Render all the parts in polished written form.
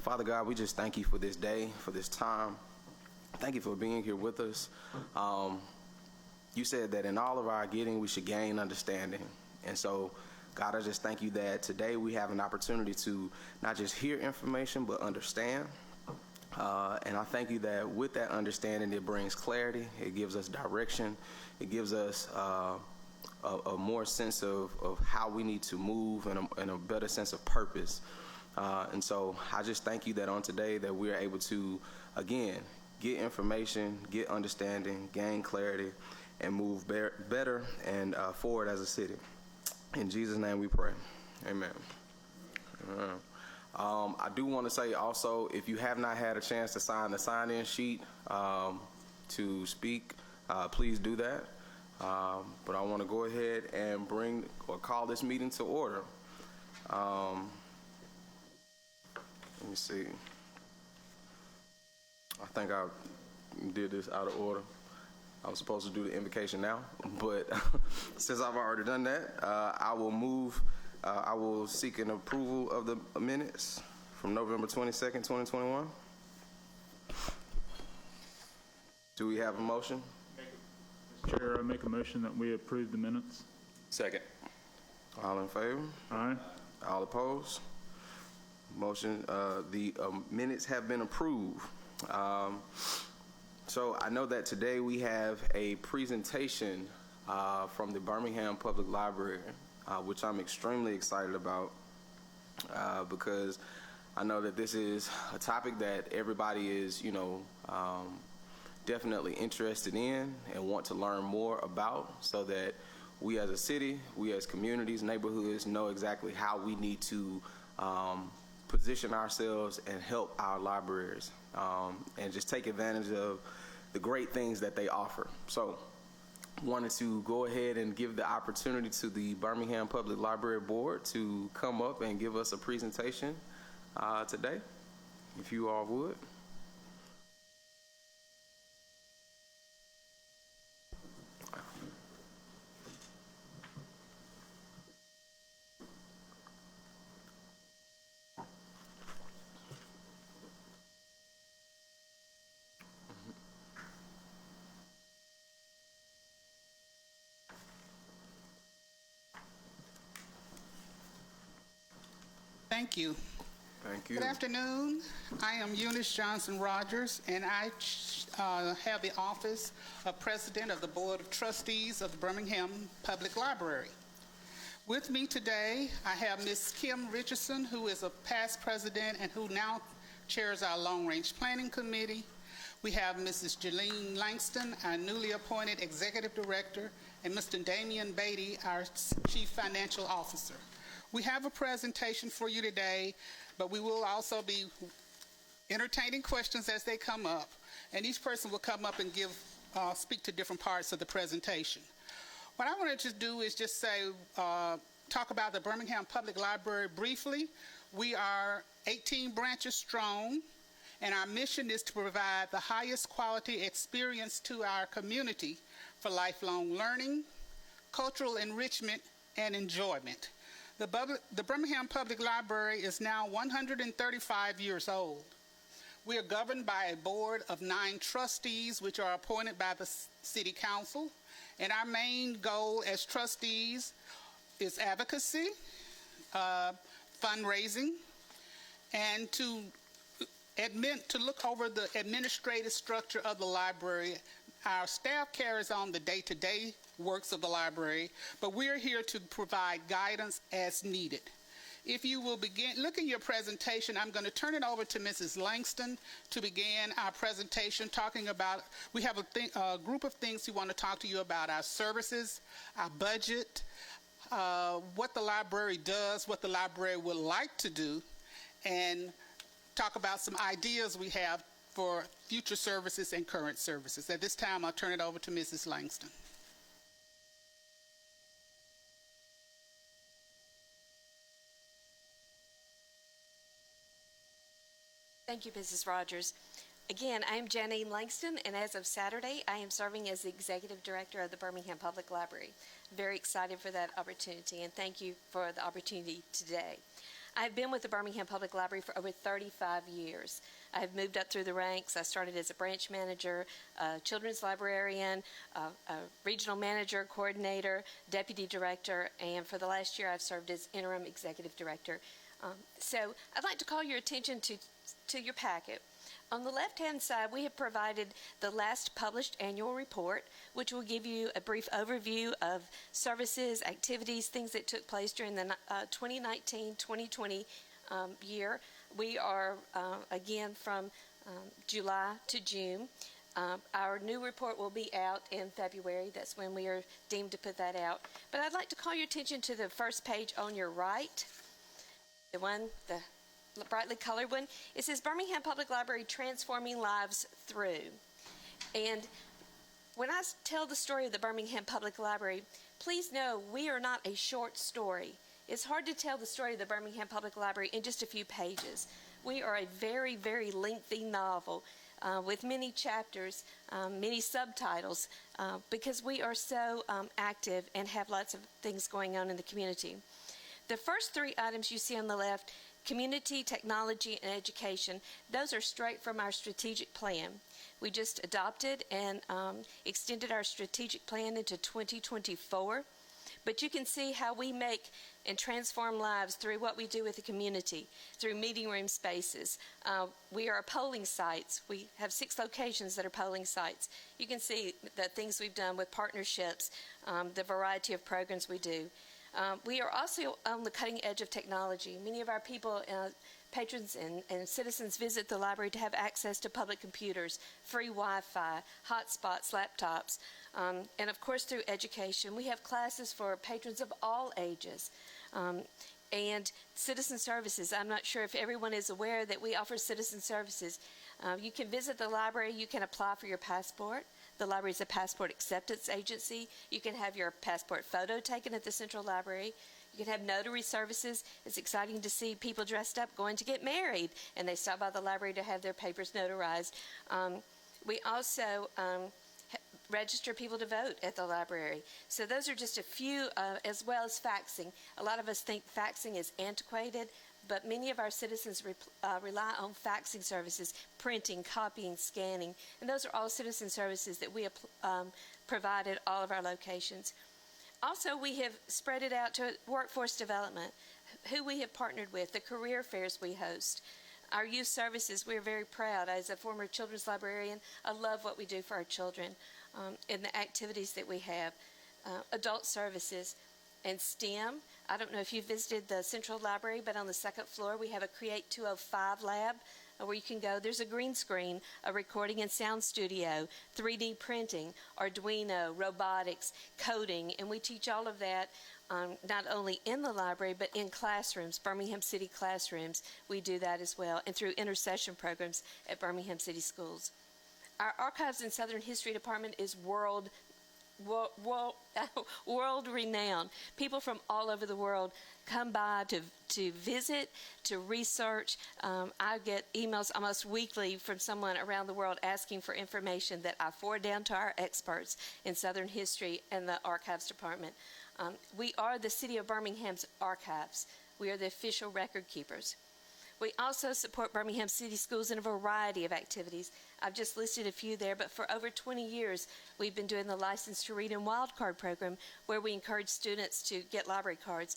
Father God, we just thank you for this day, for this time. Thank you for being here with us. You said that in all of our getting, we should gain understanding. And so, God, I just thank you that today we have an opportunity to not just hear information, but understand. And I thank you that with that understanding, it brings clarity, it gives us direction, it gives us a more sense of how we need to move and a better sense of purpose. And so I just thank you that on today that we're able to, again, get information, get understanding, gain clarity, and move better and forward as a city. In Jesus' name we pray. Amen. I do want to say also, if you have not had a chance to sign the sign-in sheet to speak, please do that. But I want to go ahead and call this meeting to order. Let me see. I think I did this out of order. I was supposed to do the invocation now, but since I've already done that, I will seek an approval of the minutes from November 22nd, 2021. Do we have a motion? Mr. Chair, I make a motion that we approve the minutes. Second. All in favor? Aye. All opposed? Motion, the minutes have been approved. So I know that today we have a presentation from the Birmingham Public Library, which I'm extremely excited about because I know that this is a topic that everybody is, definitely interested in and want to learn more about, so that we as a city, we as communities, neighborhoods know exactly how we need to position ourselves and help our libraries and just take advantage of the great things that they offer. So wanted to go ahead and give the opportunity to the Birmingham Public Library Board to come up and give us a presentation today, if you all would. Thank you. Thank you. Good afternoon. I am Eunice Johnson Rogers, and I have the office of President of the Board of Trustees of the Birmingham Public Library. With me today, I have Ms. Kim Richardson, who is a past president and who now chairs our Long Range Planning Committee. We have Mrs. Jalene Langston, our newly appointed Executive Director, and Mr. Damian Beatty, our Chief Financial Officer. We have a presentation for you today, but we will also be entertaining questions as they come up, and each person will come up and speak to different parts of the presentation. What I wanted to do is just talk about the Birmingham Public Library briefly. We are 18 branches strong, and our mission is to provide the highest quality experience to our community for lifelong learning, cultural enrichment, and enjoyment. The Birmingham Public Library is now 135 years old. We are governed by a board of 9 trustees, which are appointed by the City Council. And our main goal as trustees is advocacy, fundraising, and to look over the administrative structure of the library. Our staff carries on the day-to-day works of the library, but we're here to provide guidance as needed. If you will look in your presentation, I'm going to turn it over to Mrs. Langston to begin our presentation talking about, we have a group of things we want to talk to you about: our services, our budget, what the library does, what the library would like to do, and talk about some ideas we have for future services and current services. At this time, I'll turn it over to Mrs. Langston. Thank you, Mrs. Rogers. Again, I am Janine Langston, and as of Saturday, I am serving as the Executive Director of the Birmingham Public Library. Very excited for that opportunity, and thank you for the opportunity today. I've been with the Birmingham Public Library for over 35 years. I have moved up through the ranks. I started as a branch manager, a children's librarian, a regional manager, coordinator, deputy director, and for the last year I've served as interim executive director. So I'd like to call your attention to your packet. On the left-hand side, we have provided the last published annual report, which will give you a brief overview of services, activities, things that took place during the 2019-2020 year. We are, again, from July to June. Our new report will be out in February. That's when we are deemed to put that out. But I'd like to call your attention to the first page on your right, the brightly colored one. It says Birmingham Public Library Transforming Lives Through. And when I tell the story of the Birmingham Public Library, please know we are not a short story. It's hard to tell the story of the Birmingham Public Library in just a few pages. We are a very, very lengthy novel with many chapters, many subtitles, because we are so active and have lots of things going on in the community. The first three items you see on the left, community, technology, and education, those are straight from our strategic plan. We just adopted and extended our strategic plan into 2024. But you can see how we make and transform lives through what we do with the community, through meeting room spaces. We are polling sites. We have 6 locations that are polling sites. You can see the things we've done with partnerships, the variety of programs we do. We are also on the cutting edge of technology. Many of our people, patrons and citizens visit the library to have access to public computers, free Wi-Fi, hotspots, laptops, and of course through education. We have classes for patrons of all ages. And citizen services. I'm not sure if everyone is aware that we offer citizen services. You can visit the library. You can apply for your passport. The library is a passport acceptance agency. You can have your passport photo taken at the Central Library. You can have notary services. It's exciting to see people dressed up going to get married, and they stop by the library to have their papers notarized. We also register people to vote at the library. So those are just a few, as well as faxing. A lot of us think faxing is antiquated, but many of our citizens rely on faxing services, printing, copying, scanning, and those are all citizen services that we provide at all of our locations. Also, we have spread it out to workforce development, who we have partnered with, the career fairs we host. Our youth services, we're very proud. As a former children's librarian, I love what we do for our children and the activities that we have. Adult services and STEM. I don't know if you visited the Central Library, but on the second floor we have a Create 205 lab where you can go. There's a green screen, a recording and sound studio, 3D printing, Arduino, robotics, coding, and we teach all of that not only in the library but in classrooms, Birmingham City classrooms. We do that as well, and through intercession programs at Birmingham City Schools. Our Archives and Southern History Department is world renowned. People from all over the world come by to visit, to research. I get emails almost weekly from someone around the world asking for information that I forward down to our experts in Southern history and the Archives Department. We are the City of Birmingham's archives. We are the official record keepers. We also support Birmingham City Schools in a variety of activities. I've just listed a few there, but for over 20 years, we've been doing the License to Read and Wildcard program, where we encourage students to get library cards.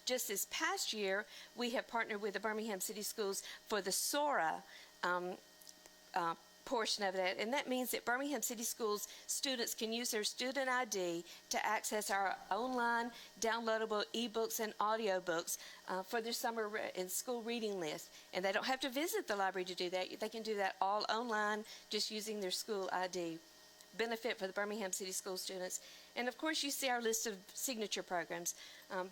Just this past year, we have partnered with the Birmingham City Schools for the SORA portion of that, and that means that Birmingham City Schools students can use their student ID to access our online downloadable ebooks and audiobooks for their summer and school reading list. And they don't have to visit the library to do that. They can do that all online just using their school ID. Benefit for the Birmingham City School students. And of course, you see our list of signature programs.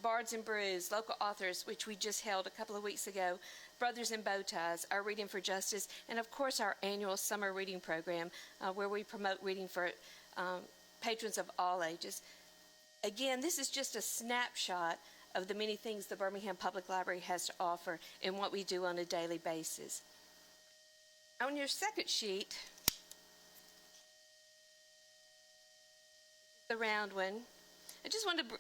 Bards and Brews, local authors, which we just held a couple of weeks ago, Brothers in Bow Ties, our Reading for Justice, and of course our annual summer reading program where we promote reading for patrons of all ages. Again, this is just a snapshot of the many things the Birmingham Public Library has to offer and what we do on a daily basis. On your second sheet, the round one, I just wanted to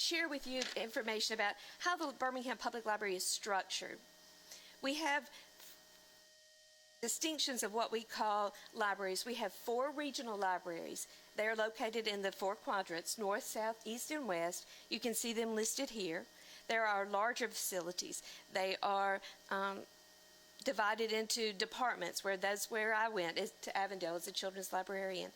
share with you information about how the Birmingham Public Library is structured. We have distinctions of what we call libraries. We have 4 regional libraries. They are located in the 4 quadrants, north, south, east, and west. You can see them listed here. There are larger facilities. They are divided into departments, that's where I went to Avondale as a children's librarian.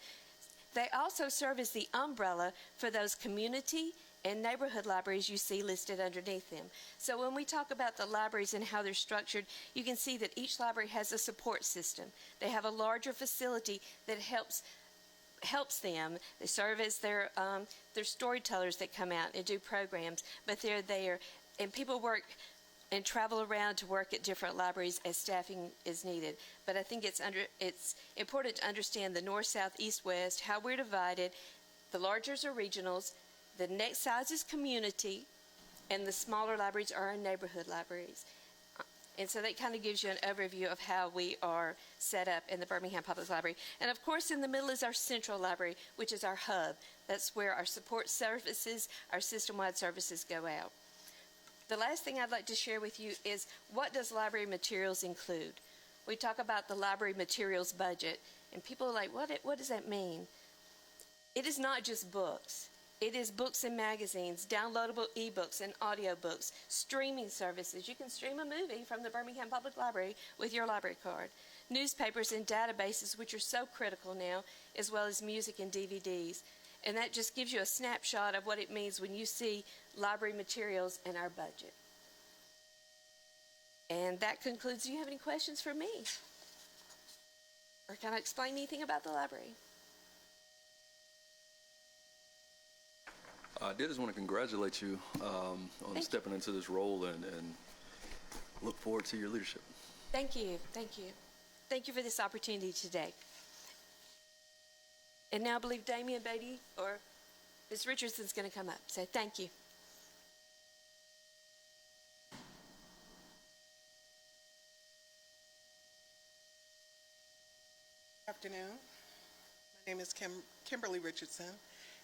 They also serve as the umbrella for those community and neighborhood libraries you see listed underneath them. So when we talk about the libraries and how they're structured, you can see that each library has a support system. They have a larger facility that helps them. They serve as their storytellers that come out and do programs, but they're there, and people work and travel around to work at different libraries as staffing is needed. But I think it's important to understand the north, south, east, west, how we're divided. The largers are regionals, the next size is community, and the smaller libraries are our neighborhood libraries. And so that kind of gives you an overview of how we are set up in the Birmingham Public Library. And of course, in the middle is our central library, which is our hub. That's where our support services, our system-wide services go out. The last thing I'd like to share with you is, what does library materials include? We talk about the library materials budget, and people are like, what does that mean? It is not just books. It is books and magazines, downloadable ebooks and audiobooks, streaming services. You can stream a movie from the Birmingham Public Library with your library card. Newspapers and databases, which are so critical now, as well as music and DVDs. And that just gives you a snapshot of what it means when you see library materials in our budget. And that concludes. Do you have any questions for me? Or can I explain anything about the library? I did just want to congratulate you on stepping into this role and look forward to your leadership. Thank you. Thank you. Thank you for this opportunity today. And now I believe Damian Beatty or Ms. Richardson's going to come up. So thank you. Good afternoon. My name is Kimberly Richardson,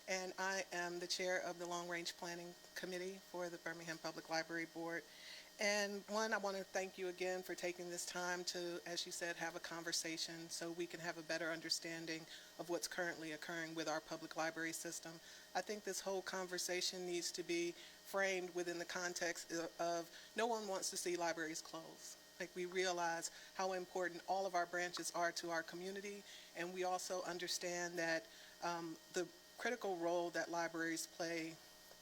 and I am the chair of the Long Range Planning Committee for the Birmingham Public Library Board. And I want to thank you again for taking this time to, as you said, have a conversation so we can have a better understanding of what's currently occurring with our public library system. I think this whole conversation needs to be framed within the context of no one wants to see libraries close. Like, we realize how important all of our branches are to our community, and we also understand that the critical role that libraries play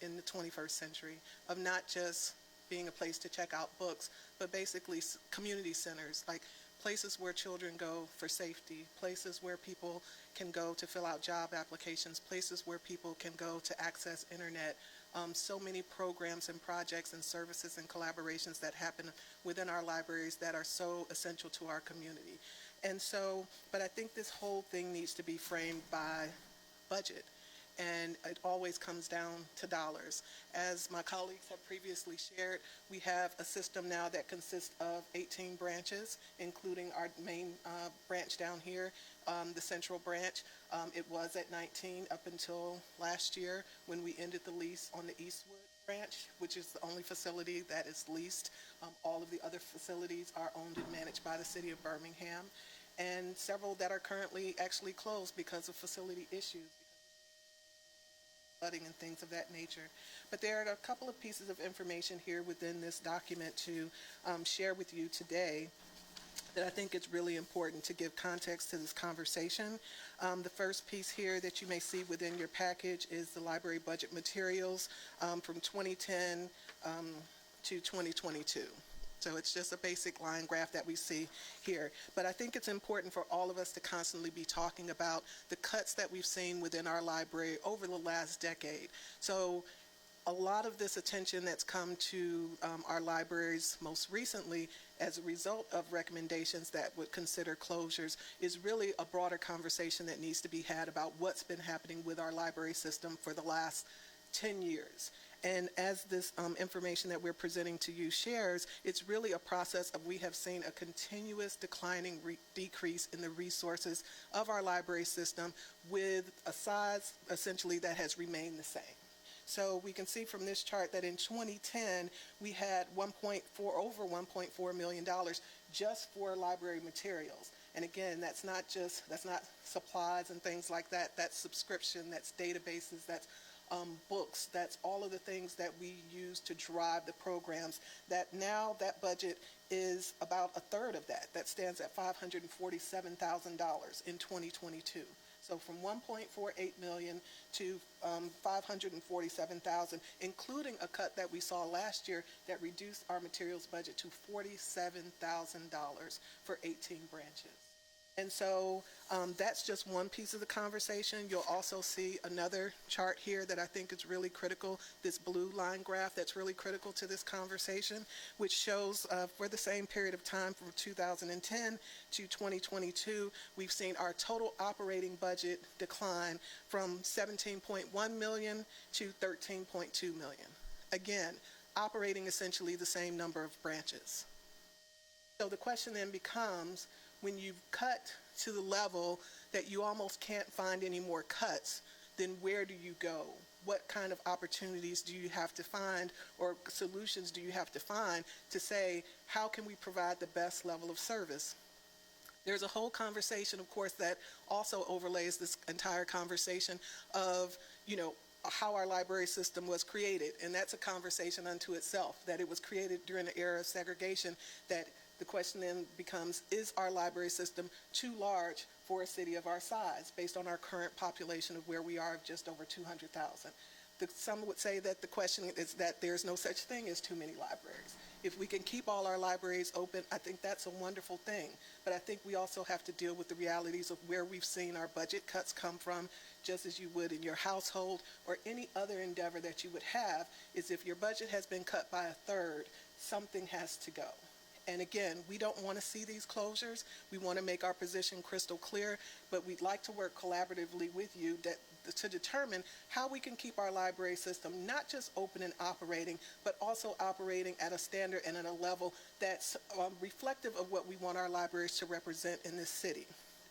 in the 21st century of not just being a place to check out books, but basically community centers, like places where children go for safety, places where people can go to fill out job applications, places where people can go to access internet. So many programs and projects and services and collaborations that happen within our libraries that are so essential to our community. And so, but I think this whole thing needs to be framed by budget. And it always comes down to dollars. As my colleagues have previously shared, we have a system now that consists of 18 branches, including our main branch down here, the central branch. It was at 19 up until last year when we ended the lease on the Eastwood branch, which is the only facility that is leased. All of the other facilities are owned and managed by the city of Birmingham, and several that are currently actually closed because of facility issues, flooding and things of that nature. But there are a couple of pieces of information here within this document to share with you today that I think it's really important to give context to this conversation. The first piece here that you may see within your package is the library budget materials from 2010 to 2022. So it's just a basic line graph that we see here. But I think it's important for all of us to constantly be talking about the cuts that we've seen within our library over the last decade. So a lot of this attention that's come to our libraries most recently as a result of recommendations that would consider closures is really a broader conversation that needs to be had about what's been happening with our library system for the last 10 years. And as this information that we're presenting to you shares, it's really a process of we have seen a continuous declining decrease in the resources of our library system with a size essentially that has remained the same. So we can see from this chart that in 2010, we had over $1.4 million just for library materials. And again, that's not supplies and things like that. That's subscription, that's databases, that's books, that's all of the things that we use to drive the programs. That now that budget is about a third of that. That stands at $547,000 in 2022. So from 1.48 million to 547,000, including a cut that we saw last year that reduced our materials budget to $47,000 for 18 branches. And so that's just one piece of the conversation. You'll also see another chart here that I think is really critical, this blue line graph that's really critical to this conversation, which shows for the same period of time from 2010 to 2022, we've seen our total operating budget decline from 17.1 million to 13.2 million. Again, operating essentially the same number of branches. So the question then becomes, when you've cut to the level that you almost can't find any more cuts, then where do you go? What kind of opportunities do you have to find, or solutions do you have to find to say, how can we provide the best level of service? There's a whole conversation, of course, that also overlays this entire conversation of, how our library system was created. And that's a conversation unto itself, that it was created during the era of segregation, that the question then becomes, is our library system too large for a city of our size based on our current population of where we are of just over 200,000? Some would say that the question is that there's no such thing as too many libraries. If we can keep all our libraries open, I think that's a wonderful thing. But I think we also have to deal with the realities of where we've seen our budget cuts come from, just as you would in your household or any other endeavor that you would have, is if your budget has been cut by a third, something has to go. And again, we don't want to see these closures. We want to make our position crystal clear, but we'd like to work collaboratively with you to determine how we can keep our library system not just open and operating, but also operating at a standard and at a level that's reflective of what we want our libraries to represent in this city.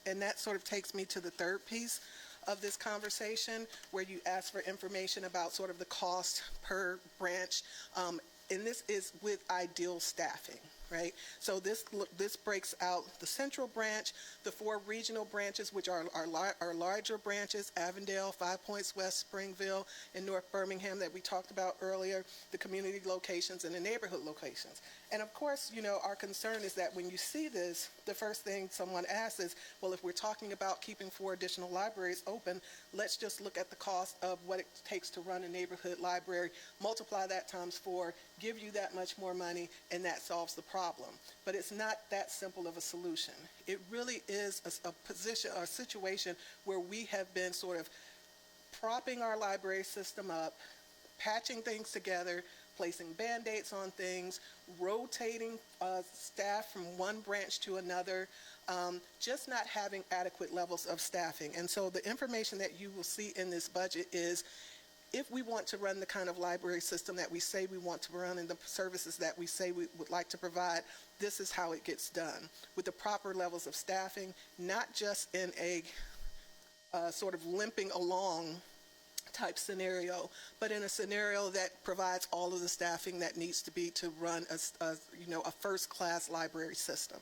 And that sort of takes me to the third piece of this conversation, where you ask for information about sort of the cost per branch. And this is with ideal staffing. Right? So this breaks out the central branch, the 4 regional branches, which are our larger branches, Avondale, 5 Points West, Springville, and North Birmingham that we talked about earlier, the community locations and the neighborhood locations. And of course, our concern is that when you see this, the first thing someone asks is, well, if we're talking about keeping 4 additional libraries open, let's just look at the cost of what it takes to run a neighborhood library, multiply that times 4, give you that much more money, and that solves the problem. But it's not that simple of a solution. It really is a situation where we have been sort of propping our library system up, patching things together, placing Band-Aids on things, rotating staff from one branch to another, just not having adequate levels of staffing. And so the information that you will see in this budget is, if we want to run the kind of library system that we say we want to run and the services that we say we would like to provide, this is how it gets done, with the proper levels of staffing, not just in a sort of limping along type scenario, but in a scenario that provides all of the staffing that needs to be to run a first-class library system.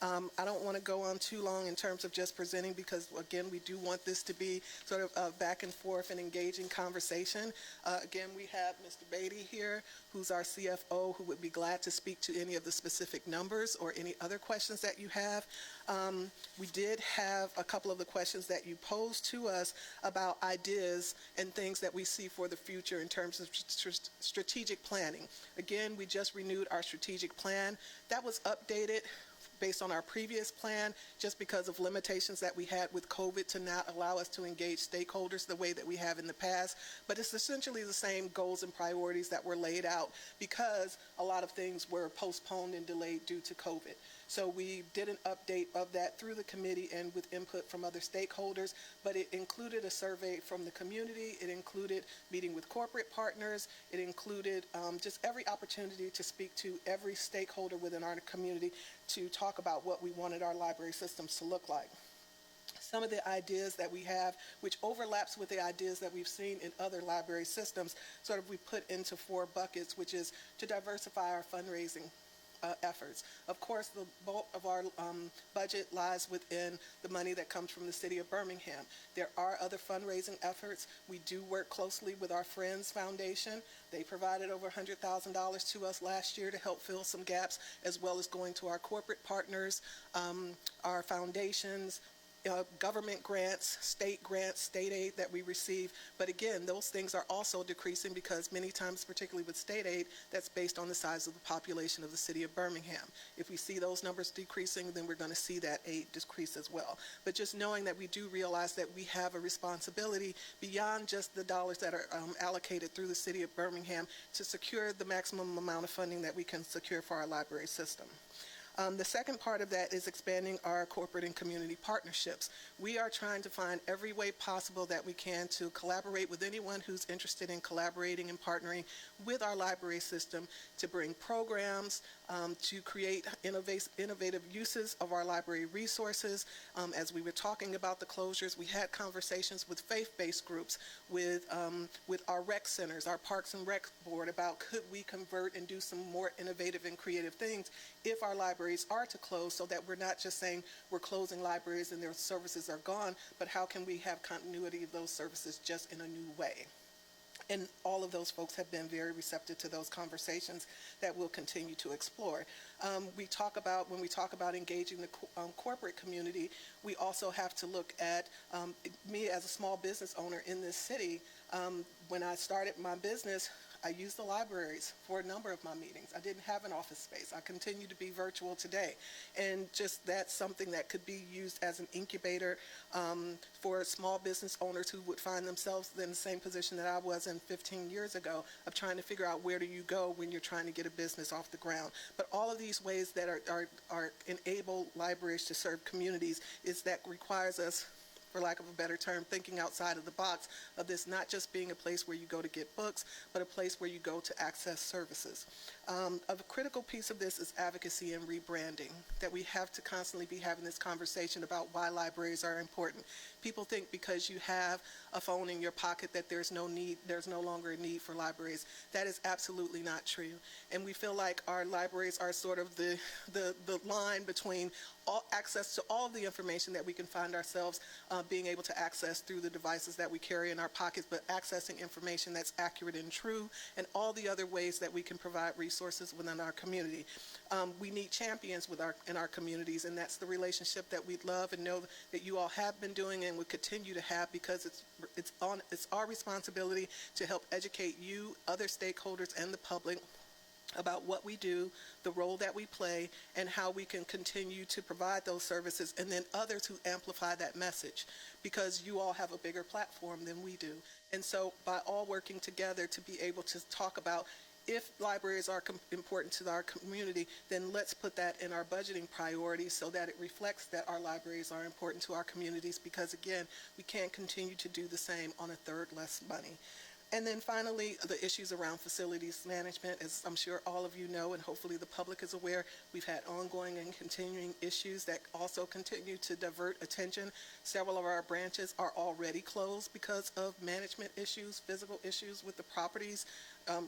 I don't want to go on too long in terms of just presenting, because again, we do want this to be sort of a back and forth and engaging conversation. Again, we have Mr. Beatty here, who's our CFO, who would be glad to speak to any of the specific numbers or any other questions that you have. We did have a couple of the questions that you posed to us about ideas and things that we see for the future in terms of strategic planning. Again, we just renewed our strategic plan. That was updated based on our previous plan, just because of limitations that we had with COVID to not allow us to engage stakeholders the way that we have in the past. But it's essentially the same goals and priorities that were laid out, because a lot of things were postponed and delayed due to COVID. So we did an update of that through the committee and with input from other stakeholders, but it included a survey from the community. It included meeting with corporate partners. It included just every opportunity to speak to every stakeholder within our community to talk about what we wanted our library systems to look like. some of the ideas that we have, which overlaps with the ideas that we've seen in other library systems, sort of we put into 4 buckets, which is to diversify our fundraising efforts. Of course, the bulk of our budget lies within the money that comes from the City of Birmingham. There are other fundraising efforts. We do work closely with our Friends Foundation. They provided over $100,000 to us last year to help fill some gaps, as well as going to our corporate partners, our foundations, government grants, state aid that we receive. But again, those things are also decreasing because many times, particularly with state aid, that's based on the size of the population of the City of Birmingham. If we see those numbers decreasing, then we're going to see that aid decrease as well. But just knowing that we do realize that we have a responsibility beyond just the dollars that are allocated through the City of Birmingham to secure the maximum amount of funding that we can secure for our library system. The second part of that is expanding our corporate and community partnerships. We are trying to find every way possible that we can to collaborate with anyone who's interested in collaborating and partnering with our library system to bring programs, to create innovative uses of our library resources. As we were talking about the closures, we had conversations with faith-based groups, with our rec centers, our Parks and Rec Board, about could we convert and do some more innovative and creative things if our libraries are to close, so that we're not just saying we're closing libraries and their services are gone, but how can we have continuity of those services just in a new way? And all of those folks have been very receptive to those conversations that we'll continue to explore. When we talk about engaging the corporate community, we also have to look at me as a small business owner in this city. When I started my business, I used the libraries for a number of my meetings. I didn't have an office space. I continue to be virtual today. And just that's something that could be used as an incubator for small business owners who would find themselves in the same position that I was in 15 years ago, of trying to figure out where do you go when you're trying to get a business off the ground. But all of these ways that are enable libraries to serve communities is that requires us, for lack of a better term, thinking outside of the box of this not just being a place where you go to get books, but a place where you go to access services. A critical piece of this is advocacy and rebranding, that we have to constantly be having this conversation about why libraries are important. People think because you have a phone in your pocket that there's no longer a need for libraries. That is absolutely not true. And we feel like our libraries are sort of the line between access to all of the information that we can find ourselves being able to access through the devices that we carry in our pockets, but accessing information that's accurate and true, and all the other ways that we can provide resources within our community. We need champions in our communities, and that's the relationship that we love and know that you all have been doing and will continue to have, because it's our responsibility to help educate you, other stakeholders, and the public about what we do, the role that we play, and how we can continue to provide those services, and then others who amplify that message, because you all have a bigger platform than we do. And so by all working together to be able to talk about, if libraries are important to our community, then let's put that in our budgeting priorities so that it reflects that our libraries are important to our communities, because again, we can't continue to do the same on a third less money. And then finally, the issues around facilities management. As I'm sure all of you know, and hopefully the public is aware, we've had ongoing and continuing issues that also continue to divert attention. Several of our branches are already closed because of management issues, physical issues with the properties,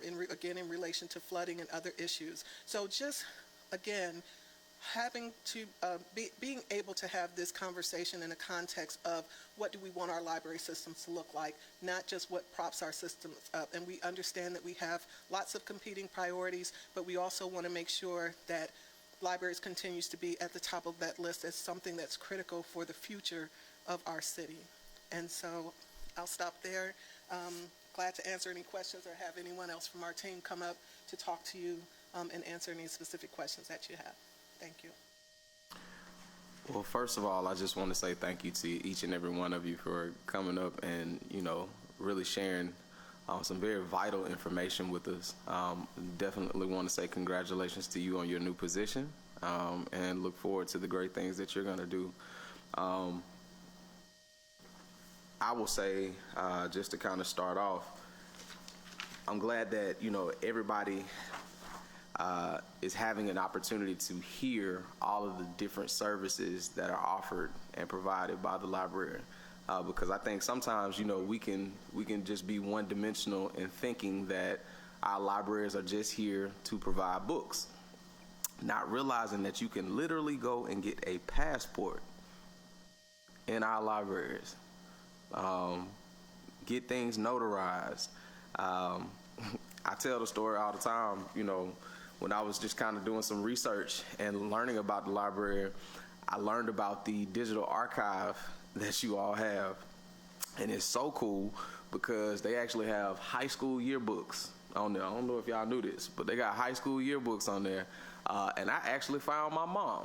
in relation to flooding and other issues. So just, again, having to being able to have this conversation in a context of what do we want our library systems to look like, not just what props our systems up. And we understand that we have lots of competing priorities, but we also want to make sure that libraries continues to be at the top of that list as something that's critical for the future of our city. And so I'll stop there. Glad to answer any questions or have anyone else from our team come up to talk to you and answer any specific questions that you have. Thank you. Well, first of all, I just want to say thank you to each and every one of you for coming up and, really sharing some very vital information with us. Definitely want to say congratulations to you on your new position, and look forward to the great things that you're going to do. I will say, just to kind of start off, I'm glad that, everybody is having an opportunity to hear all of the different services that are offered and provided by the library. Because I think sometimes, we can just be one-dimensional in thinking that our libraries are just here to provide books, not realizing that you can literally go and get a passport in our libraries, get things notarized. I tell the story all the time, when I was just kind of doing some research and learning about the library, I learned about the digital archive that you all have. And it's so cool because they actually have high school yearbooks on there. I don't know if y'all knew this, but they got high school yearbooks on there. And I actually found my mom,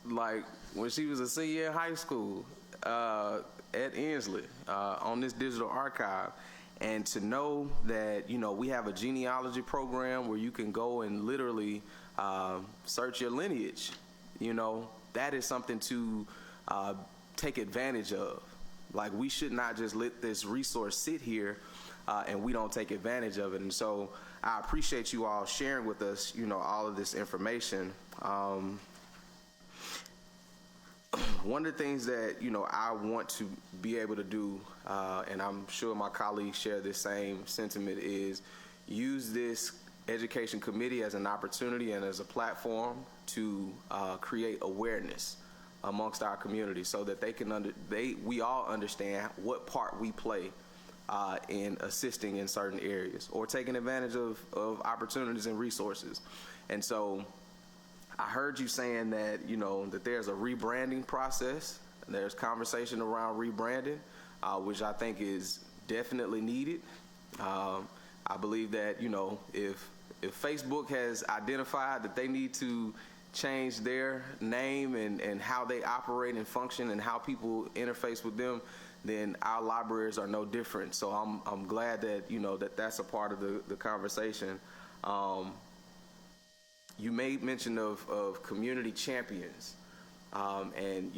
like when she was a senior in high school at Inslee on this digital archive. And to know that, we have a genealogy program where you can go and literally search your lineage, that is something to take advantage of. Like, we should not just let this resource sit here and we don't take advantage of it. And so I appreciate you all sharing with us, all of this information. One of the things that, I want to be able to do, and I'm sure my colleagues share this same sentiment, is use this education committee as an opportunity and as a platform to create awareness amongst our community so that we all understand what part we play in assisting in certain areas or taking advantage of opportunities and resources. And so I heard you saying that, that there's a rebranding process. There's conversation around rebranding, which I think is definitely needed. I believe that, if Facebook has identified that they need to change their name and how they operate and function and how people interface with them, then our libraries are no different. So I'm glad that, that's a part of the conversation. You made mention of community champions and,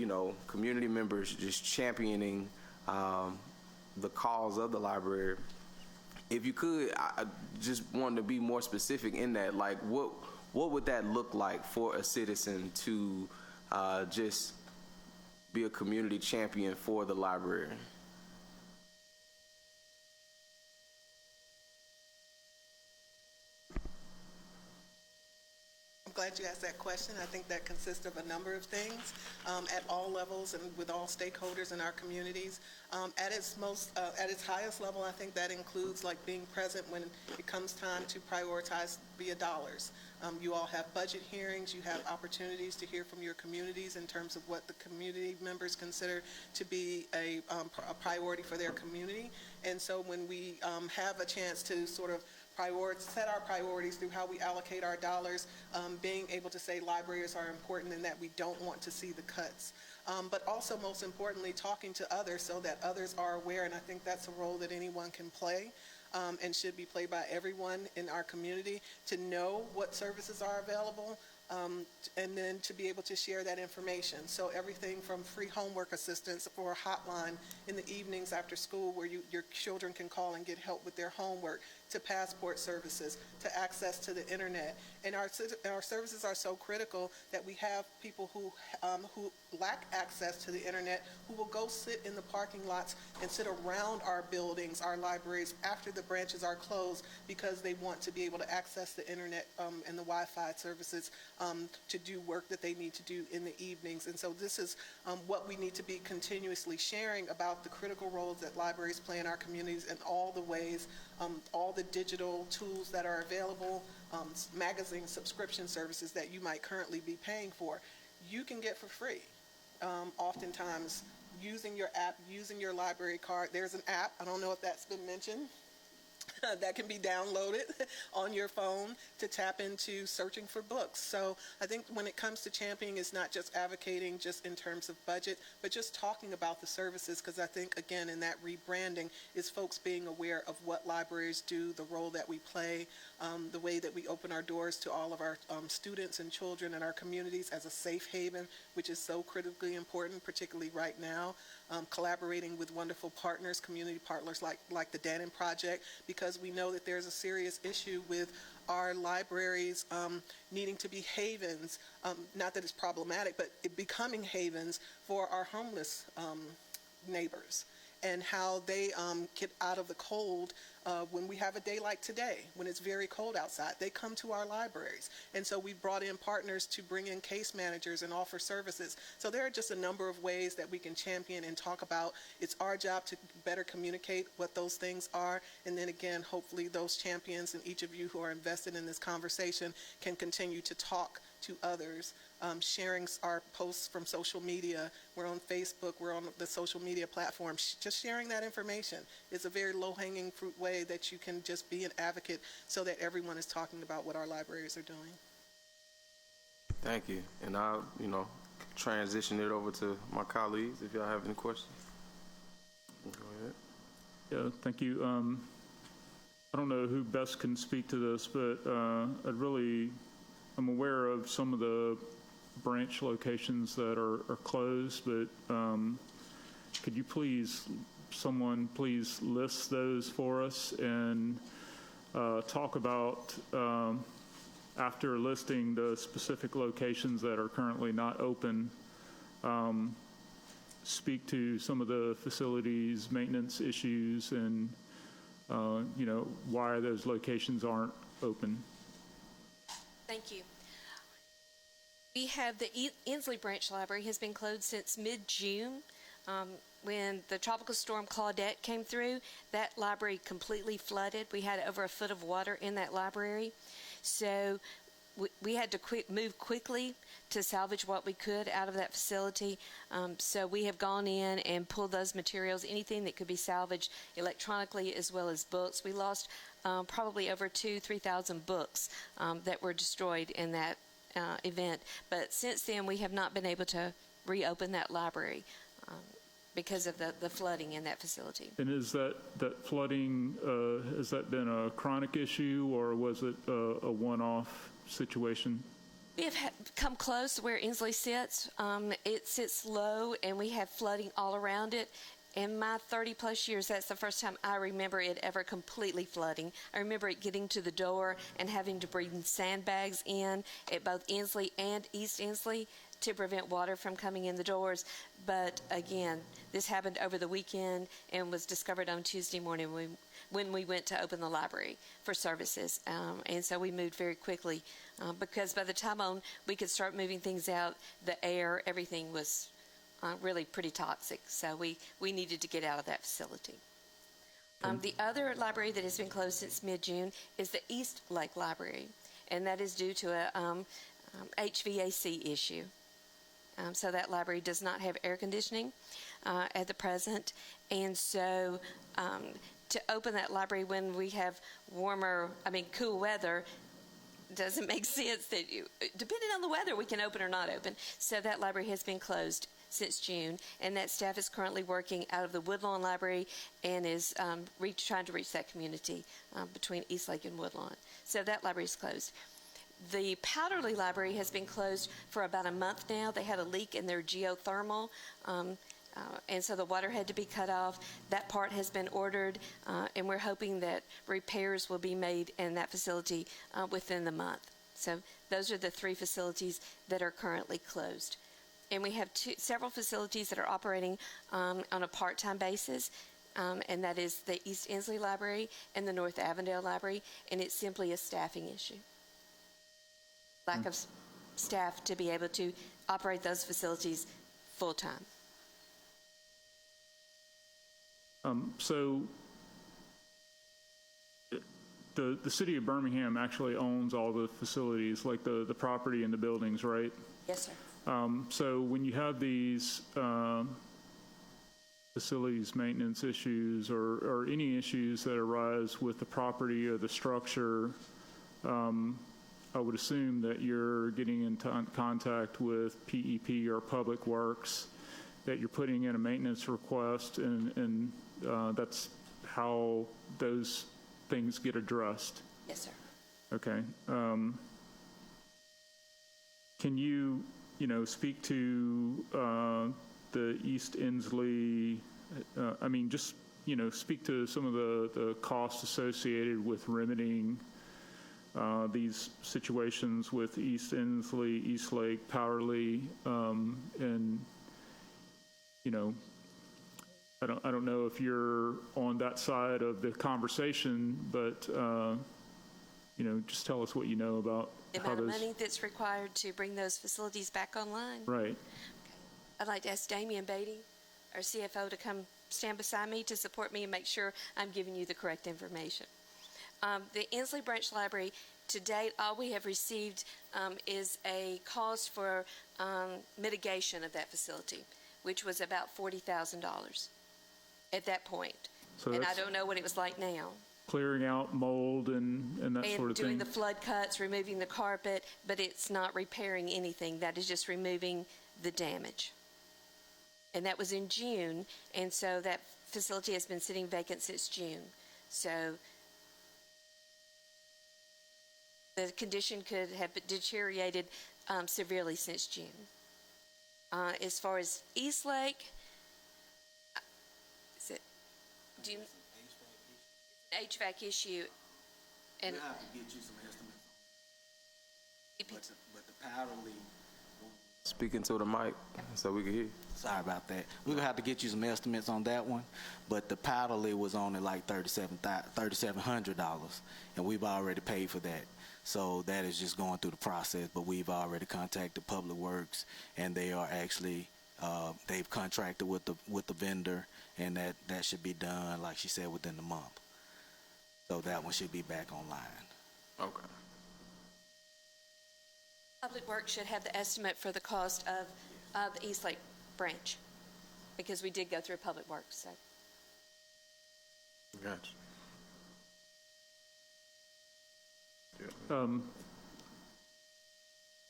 community members just championing the cause of the library. If you could, I just wanted to be more specific in that, like what would that look like for a citizen to just be a community champion for the library? Glad you asked that question. I think that consists of a number of things at all levels and with all stakeholders in our communities. At its highest level, I think that includes like being present when it comes time to prioritize via dollars. You all have budget hearings. You have opportunities to hear from your communities in terms of what the community members consider to be a priority for their community. And so when we have a chance to sort of set our priorities through how we allocate our dollars, being able to say libraries are important and that we don't want to see the cuts. But also, most importantly, talking to others so that others are aware, and I think that's a role that anyone can play and should be played by everyone in our community to know what services are available, and then to be able to share that information. So everything from free homework assistance or a hotline in the evenings after school where your children can call and get help with their homework, to passport services, to access to the internet. And our services are so critical that we have people who lack access to the internet who will go sit in the parking lots and sit around our buildings, our libraries, after the branches are closed because they want to be able to access the internet and the Wi-Fi services to do work that they need to do in the evenings. And so this is what we need to be continuously sharing about the critical roles that libraries play in our communities and all the ways, all the digital tools that are available, magazine subscription services that you might currently be paying for, you can get for free. Oftentimes, using your app, using your library card. There's an app, I don't know if that's been mentioned, that can be downloaded on your phone to tap into searching for books. So I think when it comes to championing, it's not just advocating just in terms of budget, but just talking about the services, because I think, again, in that rebranding is folks being aware of what libraries do, the role that we play, the way that we open our doors to all of our students and children in our communities as a safe haven, which is so critically important, particularly right now. Collaborating with wonderful partners, community partners like the Dannon Project, because because we know that there's a serious issue with our libraries needing to be havens, not that it's problematic, but it becoming havens for our homeless neighbors, and how they get out of the cold when we have a day like today, when it's very cold outside. They come to our libraries. And so we brought in partners to bring in case managers and offer services. So there are just a number of ways that we can champion and talk about. It's our job to better communicate what those things are. And then again, hopefully those champions and each of you who are invested in this conversation can continue to talk to others, sharing our posts from social media. We're on Facebook, we're on the social media platforms. Just sharing that information is a very low-hanging fruit way that you can just be an advocate so that everyone is talking about what our libraries are doing. Thank you. And I'll, transition it over to my colleagues if y'all have any questions. Go ahead. Yeah, thank you. I don't know who best can speak to this, but I'm aware of some of the branch locations that are closed, but could you someone please list those for us and talk about, after listing the specific locations that are currently not open, speak to some of the facilities maintenance issues and why those locations aren't open. Thank you. We have the Inslee Branch Library has been closed since mid-June. When the tropical storm Claudette came through, that library completely flooded. We had over a foot of water in that library. So we had to move quickly to salvage what we could out of that facility. So we have gone in and pulled those materials, anything that could be salvaged electronically as well as books. We lost probably over 3,000 books that were destroyed in that event. But since then, we have not been able to reopen that library because of the flooding in that facility. And is that flooding, has that been a chronic issue, or was it a one-off situation? We have come close to where Inslee sits. It sits low, and we have flooding all around it. In my 30-plus years, that's the first time I remember it ever completely flooding. I remember it getting to the door and having to bring sandbags in at both Inslee and East Inslee to prevent water from coming in the doors. But again, this happened over the weekend and was discovered on Tuesday morning when we went to open the library for services. And so we moved very quickly because by the time we could start moving things out, the air, everything was really pretty toxic. So we needed to get out of that facility. The other library that has been closed since mid-June is the East Lake Library, and that is due to a HVAC issue. So that library does not have air conditioning at the present, and so to open that library when we have cool weather doesn't make sense. That depending on the weather, we can open or not open. So that library has been closed since June, and that staff is currently working out of the Woodlawn Library and is trying to reach that community between Eastlake and Woodlawn. So that library is closed. The Powderly Library has been closed for about a month now. They had a leak in their geothermal, and so the water had to be cut off. That part has been ordered, and we're hoping that repairs will be made in that facility within the month. So those are the three facilities that are currently closed. And we have several facilities that are operating on a part-time basis, and that is the East Inslee Library and the North Avondale Library, and it's simply a staffing issue. Lack of staff to be able to operate those facilities full-time. So the city of Birmingham actually owns all the facilities, like the property and the buildings, right? Yes, sir. So when you have these facilities maintenance issues or any issues that arise with the property or the structure, I would assume that you're getting in contact with PEP or Public Works, that you're putting in a maintenance request, and that's how those things get addressed. Yes, sir. Okay. Can you speak to the East Inslee, just speak to some of the costs associated with remedying these situations with East Ensley, East Lake, Powerly, and I don't know if you're on that side of the conversation, but just tell us what you know about The amount of money that's required to bring those facilities back online. Right. I'd like to ask Damian Beatty, our CFO, to come stand beside me to support me and make sure I'm giving you the correct information. The Ensley Branch Library, to date, all we have received is a cost for mitigation of that facility, which was about $40,000 at that point. So and I that's don't know what it was like now. clearing out mold and that sort And of doing thing. the flood cuts, removing the carpet, but it's not repairing anything. That is just removing the damage. And that was in June, and so that facility has been sitting vacant since June. So the condition could have deteriorated severely since June. As far as East Lake, is it, do you, HVAC issue, and We'll have to get you some estimates. But the power leak. Speaking to the mic so we can hear you. Sorry about that. We're going to have to get you some estimates on that one, but the powder lead was only like $3,700, and we've already paid for that. So that is just going through the process, but we've already contacted Public Works, and they are actually, they've contracted with the vendor, and that should be done, like she said, within the month. So that one should be back online. Okay. Public Works should have the estimate for the cost of the East Lake branch, because we did go through Public Works. So. Gotcha.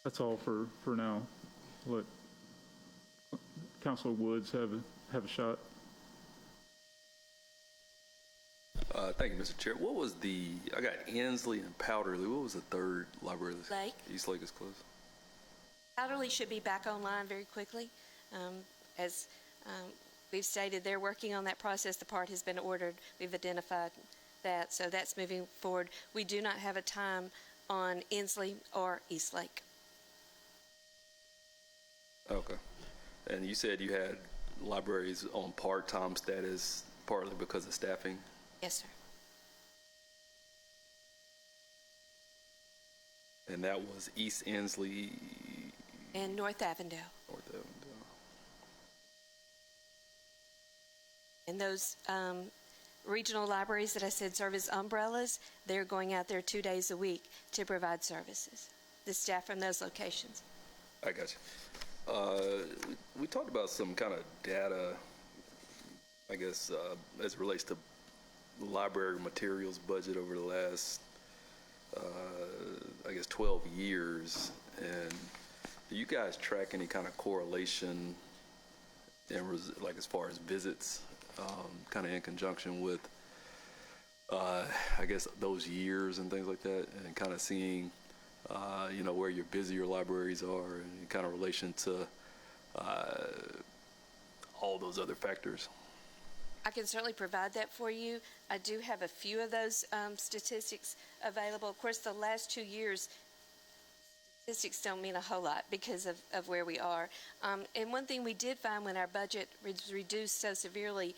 That's all for now. Let Councilor Woods have a shot. Thank you, Mr. Chair. What was I got Ensley and Powderly. What was the third library? Lake. East Lake is closed. Powderly should be back online very quickly. As we've stated, they're working on that process. The part has been ordered. We've identified that, so that's moving forward. We do not have a time on Ensley or East Lake. Okay. And you said you had libraries on part-time status partly because of staffing? Yes, sir. And that was East Ensley, And North Avondale. North Avondale. And those regional libraries that I said serve as umbrellas, they're going out there 2 days a week to provide services. The staff from those locations. I got you. We talked about some kind of data, I guess, as it relates to the library materials budget over the last, 12 years. And do you guys track any kind of correlation as far as visits, kind of in conjunction with, those years and things like that, and kind of seeing, where your busier libraries are and kind of relation to all those other factors? I can certainly provide that for you. I do have a few of those statistics available. Of course, the last 2 years, statistics don't mean a whole lot because of where we are. And one thing we did find when our budget was reduced so severely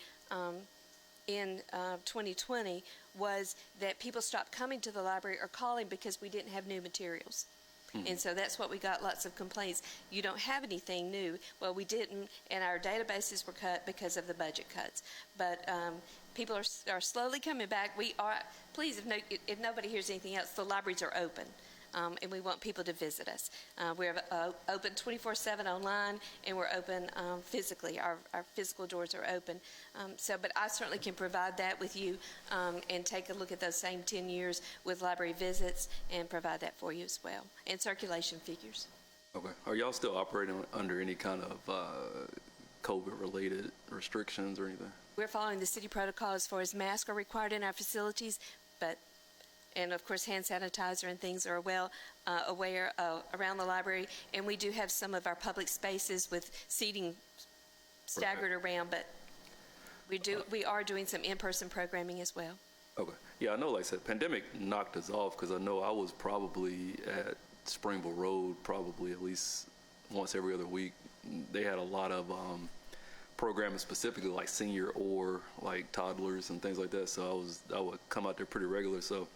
in 2020 was that people stopped coming to the library or calling because we didn't have new materials. And so that's what we got, lots of complaints. You don't have anything new. Well, we didn't, and our databases were cut because of the budget cuts. But people are slowly coming back. We are, please, if nobody hears anything else, the libraries are open. And we want people to visit us. We're open 24/7 online, and we're open physically. Our physical doors are open. But I certainly can provide that with you and take a look at those same 10 years with library visits and provide that for you as well, and circulation figures. Okay. Are y'all still operating under any kind of COVID-related restrictions or anything? We're following the city protocol as far as masks are required in our facilities, and of course hand sanitizer and things are well aware around the library. And we do have some of our public spaces with seating staggered around, but We are doing some in-person programming as well. Okay. Yeah, I know, like I said, pandemic knocked us off because I know I was probably at Springville Road probably at least once every other week. They had a lot of programming specifically like senior or like toddlers and things like that. So I would come out there pretty regular. So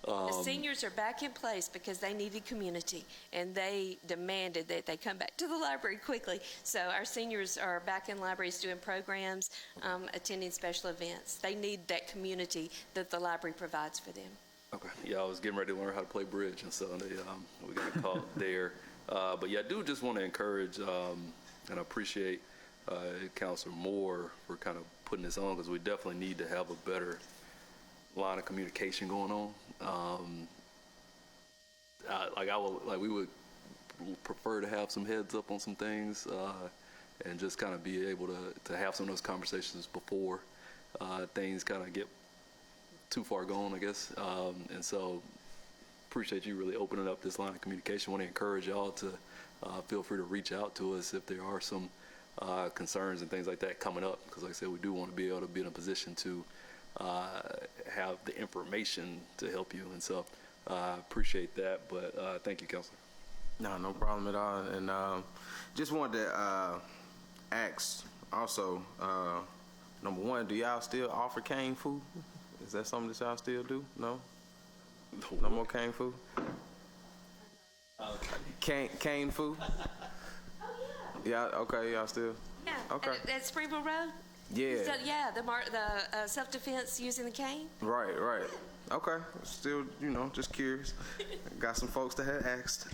The seniors are back in place because they needed community, and they demanded that they come back to the library quickly. So our seniors are back in libraries doing programs, attending special events. They need that community that the library provides for them. okay, yeah, I was getting ready to learn how to play bridge, and so we got caught there. But yeah, I do just want to encourage and I appreciate Councilor Moore for kind of putting this on because we definitely need to have a better line of communication going on. We would prefer to have some heads up on some things and just kind of be able to have some of those conversations before things kind of get too far gone, I guess. And so appreciate you really opening up this line of communication. I want to encourage y'all to feel free to reach out to us if there are some concerns and things like that coming up, because like I said, we do want to be able to be in a position to have the information to help you, and so appreciate that. But thank you, Councilor. No problem at all. And just wanted to ask also, number one, do y'all still offer cane food? Is that something that y'all still do? No? No more cane food? Cane food? Yeah, okay, y'all still? Yeah. Okay. At Springville Road? Yeah. So, yeah, the self-defense using the cane? Right. Okay. Still, just curious. Got some folks that had asked.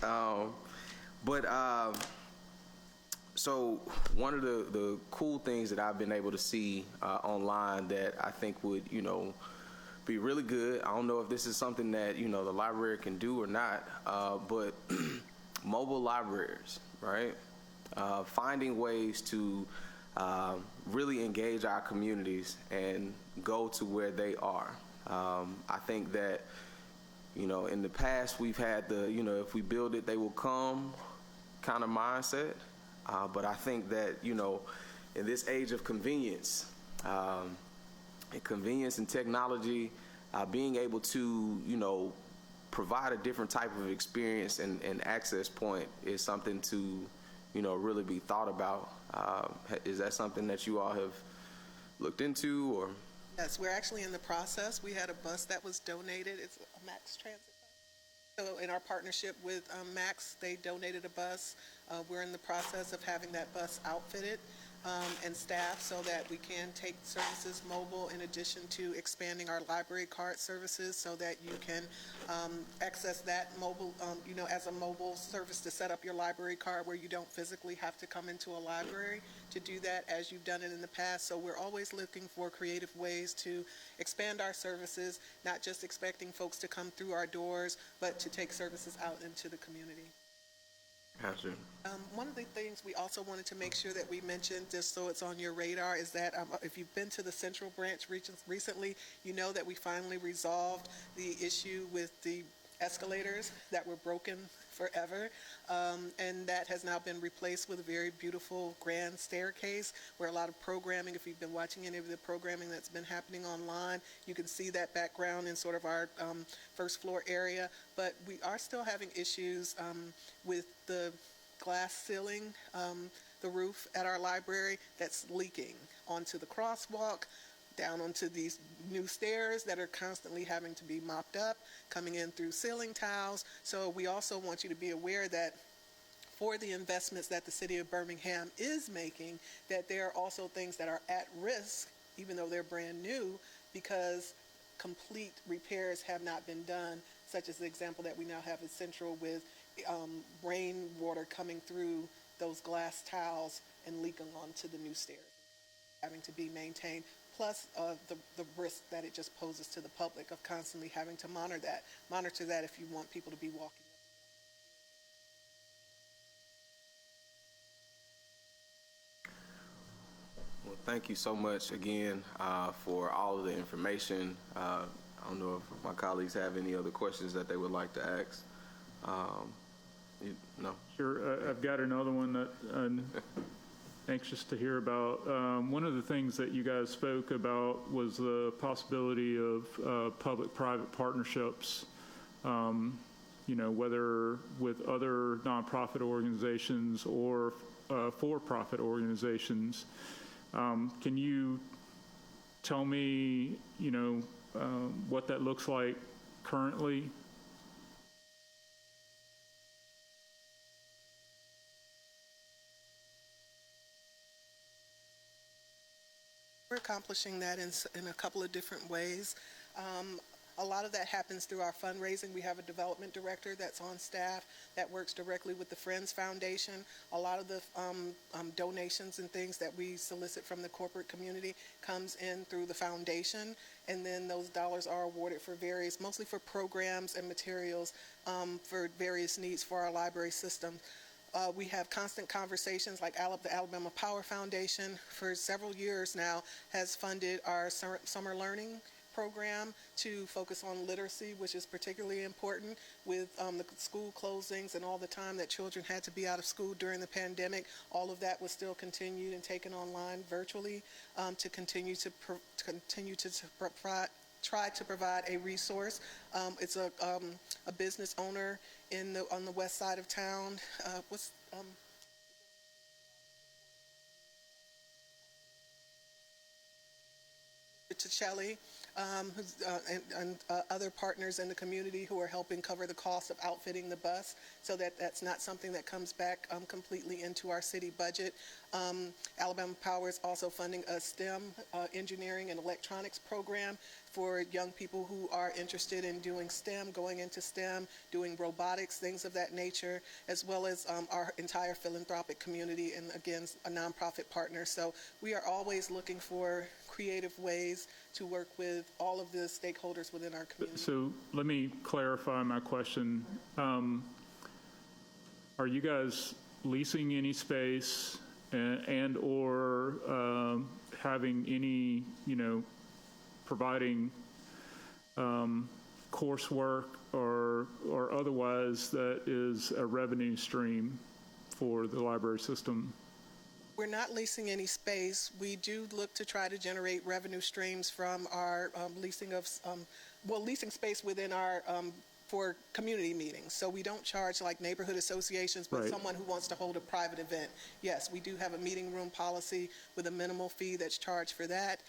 So one of the cool things that I've been able to see online that I think would, be really good. I don't know if this is something that, the library can do or not, but mobile libraries, right? Finding ways to really engage our communities and go to where they are. I think that, in the past we've had the, if we build it, they will come kind of mindset. But I think that, in this age of convenience, and technology, being able to, provide a different type of experience and access point is something to, really be thought about. Is that something that you all have looked into, or? Yes, we're actually in the process. We had a bus that was donated. It's a Max Transit bus. So in our partnership with Max, they donated a bus. We're in the process of having that bus outfitted and staffed so that we can take services mobile, in addition to expanding our library card services so that you can access that mobile, as a mobile service to set up your library card where you don't physically have to come into a library to do that as you've done it in the past. So we're always looking for creative ways to expand our services, not just expecting folks to come through our doors, but to take services out into the community. Gotcha. One of the things we also wanted to make sure that we mentioned, just so it's on your radar, is that if you've been to the Central Branch recently, you know that we finally resolved the issue with the escalators that were broken forever, and that has now been replaced with a very beautiful grand staircase where a lot of programming, if you've been watching any of the programming that's been happening online, you can see that background in sort of our first floor area. But we are still having issues with the glass ceiling, the roof at our library that's leaking onto the crosswalk, down onto these new stairs that are constantly having to be mopped up, coming in through ceiling tiles. So we also want you to be aware that for the investments that the city of Birmingham is making, that there are also things that are at risk, even though they're brand new, because complete repairs have not been done, such as the example that we now have at Central with rainwater coming through those glass tiles and leaking onto the new stairs, having to be maintained, plus the risk that it just poses to the public of constantly having to monitor that if you want people to be walking. Well, thank you so much again for all of the information. I don't know if my colleagues have any other questions that they would like to ask. No? Sure. I've got another one that anxious to hear about. One of the things that you guys spoke about was the possibility of public-private partnerships, whether with other nonprofit organizations or for-profit organizations. Can you tell me, what that looks like currently? We're accomplishing that in a couple of different ways. A lot of that happens through our fundraising. We have a development director that's on staff that works directly with the Friends Foundation. A lot of the donations and things that we solicit from the corporate community comes in through the foundation, and then those dollars are awarded for mostly for programs and materials for various needs for our library system. We have constant conversations, like the Alabama Power Foundation for several years now has funded our summer learning program to focus on literacy, which is particularly important with the school closings and all the time that children had to be out of school during the pandemic. All of that was still continued and taken online virtually to continue to try to provide a resource. It's a business owner on the west side of town. Ticelli, and other partners in the community who are helping cover the cost of outfitting the bus, so that's not something that comes back completely into our city budget. Alabama Power is also funding a STEM engineering and electronics program for young people who are interested in doing STEM, going into STEM, doing robotics, things of that nature, as well as our entire philanthropic community and, again, a nonprofit partner. So we are always looking for creative ways to work with all of the stakeholders within our community. So let me clarify my question. Are you guys leasing any space and/or having any, providing coursework or otherwise that is a revenue stream for the library system? We're not leasing any space. We do look to try to generate revenue streams from our leasing space within our for community meetings. So we don't charge like neighborhood associations, but Right. someone who wants to hold a private event. Yes, we do have a meeting room policy with a minimal fee that's charged for that.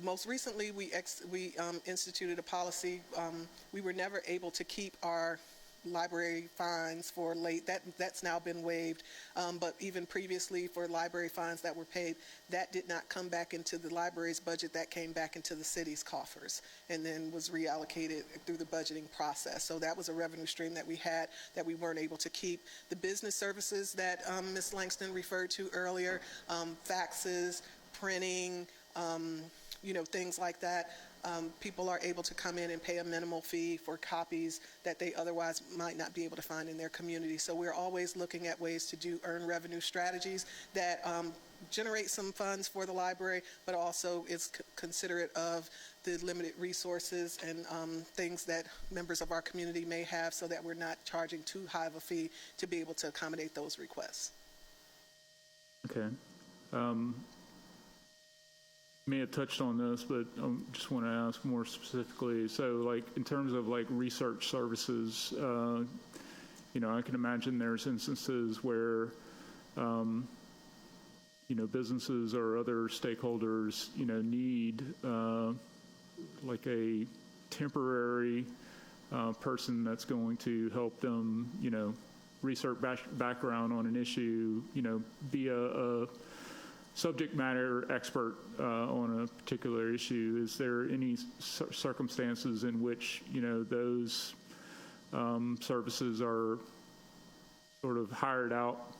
Most recently, we instituted a policy. We were never able to keep our library fines for late. That's now been waived. But even previously, for library fines that were paid, that did not come back into the library's budget. That came back into the city's coffers and then was reallocated through the budgeting process. So that was a revenue stream that we had that we weren't able to keep. The business services that Ms. Langston referred to earlier, faxes, printing, things like that. People are able to come in and pay a minimal fee for copies that they otherwise might not be able to find in their community. So we're always looking at ways to do earned revenue strategies that generate some funds for the library, but also is considerate of the limited resources and things that members of our community may have, so that we're not charging too high of a fee to be able to accommodate those requests. Okay. May have touched on this, but I just want to ask more specifically. So, like, in terms of like research services, I can imagine there's instances where, businesses or other stakeholders, need like a temporary person that's going to help them, research background on an issue, be a subject matter expert on a particular issue. Is there any circumstances in which, those services are sort of hired out?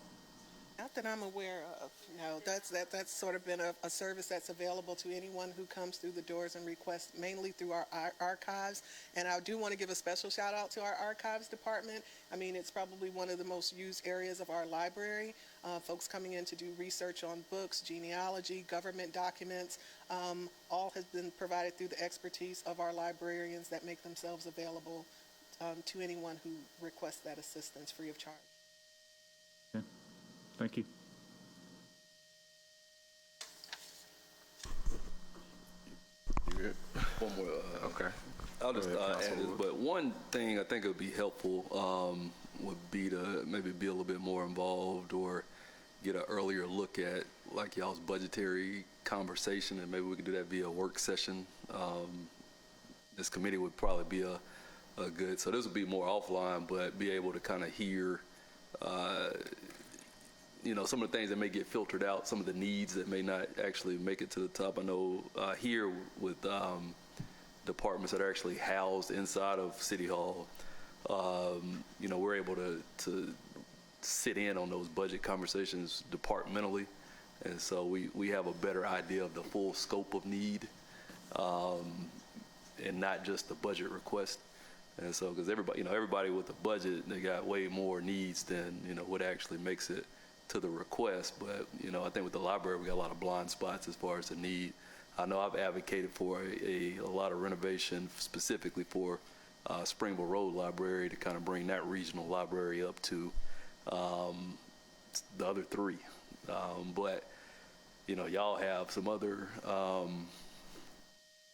Not that I'm aware of. No, that's sort of been a service that's available to anyone who comes through the doors and requests, mainly through our archives. And I do want to give a special shout out to our archives department. I mean, it's probably one of the most used areas of our library. Folks coming in to do research on books, genealogy, government documents, all has been provided through the expertise of our librarians that make themselves available to anyone who requests that assistance free of charge. Okay. Thank you. One more. Okay. I'll just Go ahead, add this, Councilwoman. but one thing I think would be helpful would be to maybe be a little bit more involved or get an earlier look at like y'all's budgetary conversation, and maybe we could do that via work session. This committee would probably be a good, so this would be more offline, but be able to kind of hear, some of the things that may get filtered out, some of the needs that may not actually make it to the top. I know here with departments that are actually housed inside of City Hall, we're able to sit in on those budget conversations departmentally, and so we have a better idea of the full scope of need, and not just the budget request. And so, because everybody with a budget, they got way more needs than what actually makes it to the request. But I think with the library, we got a lot of blind spots as far as the need. I know I've advocated for a lot of renovation specifically for Springville Road Library to kind of bring that regional library up to the other three. But y'all have some other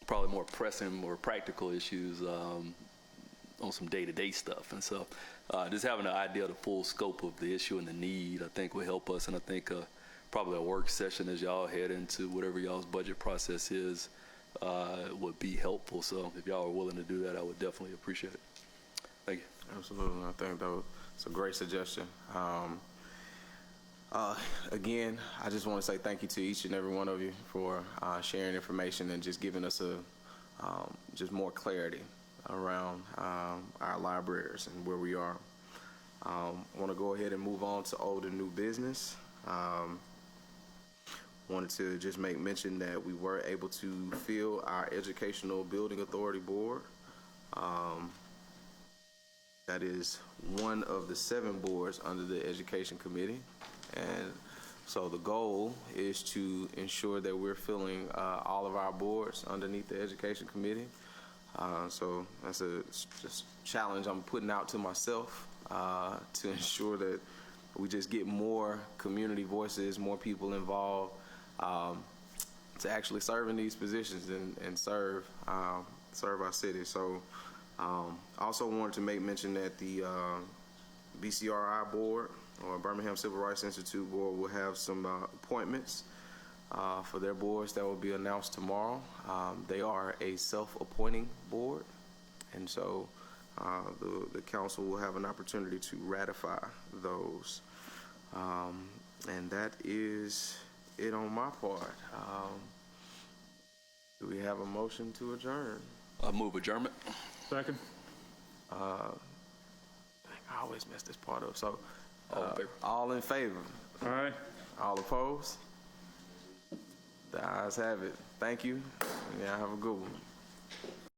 probably more pressing or practical issues on some day-to-day stuff. And so just having an idea of the full scope of the issue and the need, I think, will help us. And I think probably a work session as y'all head into whatever y'all's budget process is would be helpful. So if y'all are willing to do that, I would definitely appreciate it. Thank you. Absolutely. I think that's a great suggestion. Again, I just want to say thank you to each and every one of you for sharing information and just giving us just more clarity around our libraries and where we are. I want to go ahead and move on to old and new business. Wanted to just make mention that we were able to fill our Educational Building Authority Board. That is one of the 7 boards under the Education Committee. And so the goal is to ensure that we're filling all of our boards underneath the Education Committee. So that's a just challenge I'm putting out to myself to ensure that we just get more community voices, more people involved to actually serve in these positions and serve our city. So also wanted to make mention that the BCRI board, or Birmingham Civil Rights Institute board, will have some appointments for their boards that will be announced tomorrow. They are a self-appointing board, and so the council will have an opportunity to ratify those. And that is it on my part. Do we have a motion to adjourn? I move adjournment. Second. I always mess this part up. So, All in favor? all in favor? Aye. All opposed? The ayes have it. Thank you. Yeah, have a good one.